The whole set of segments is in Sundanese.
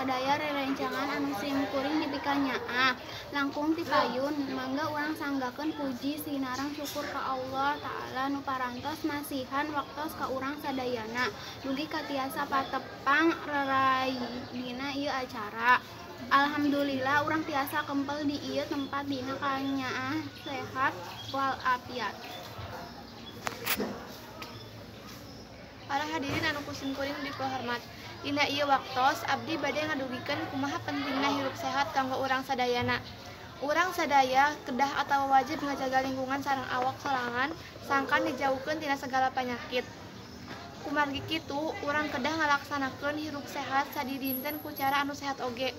sadaya rerencangan anu simkuring dipikanyaah langkung ti payun mangga urang sanggakeun puji sinarang syukur ka Allah Ta'ala nu parantos masihan waktos ka urang sadayana dugi katiasa patepang reraidina ieu acara. Alhamdulillah urang tiasa kempel di ieu tempat dina kanyaah sehat walafiat. Para hadirin anu kusim-kuring dipahormat, dina ieu waktos abdi bade ngadugikeun kumaha pentingna hirup sehat kanggo urang sadayana. Urang sadaya kedah atawa wajib ngajaga lingkungan sareng awak sorangan sangkan dijauhkeun tina segala panyakit. Kumargi kitu, urang kedah ngalaksanakeun hirup sehat sadidinten ku cara anu sehat oge.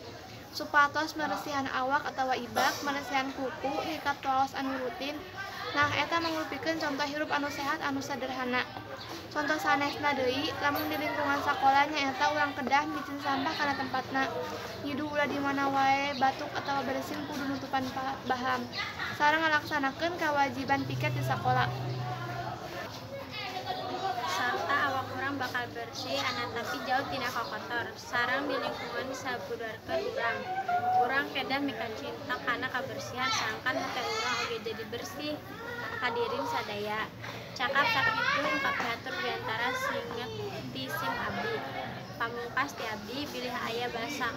Supatos maresihan awak atawa ibak, maresihan kuku, nyikat tolos anu rutin. Nah, eta mangrupikeun contoh hirup anu sehat anu sederhana. Contoh sanesna deui, lamun di lingkungan sakola nyaeta urang kedah micen sampah kana tempatna. Nyiduh ulah di mana wae batuk atawa bersin kudu nutupan baham. Sareng ngalaksanakeun kawajiban piket di sakola. Sarta awak urang bakal bersih anatapi jauh tina kokotor sareng di lingkungan sabudarkeun urang. Urang kedah mika cinta kana kabersihan sangkan hate urang oge jadi bersih. Hadirin sadaya, cakap sakitu ungkap hatur diantara singep ti sim abdi. Pamungkas ti abdi bilih aya basa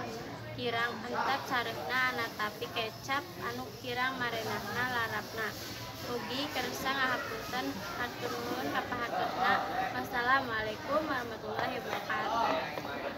kirang entep sareukna anatapi kecap anu kirang marenahna larapna. Ugi kersa ngahapunten hatur nuhun ka pahaturna. Wassalamualaikum warahmatullahi wabarakatuh.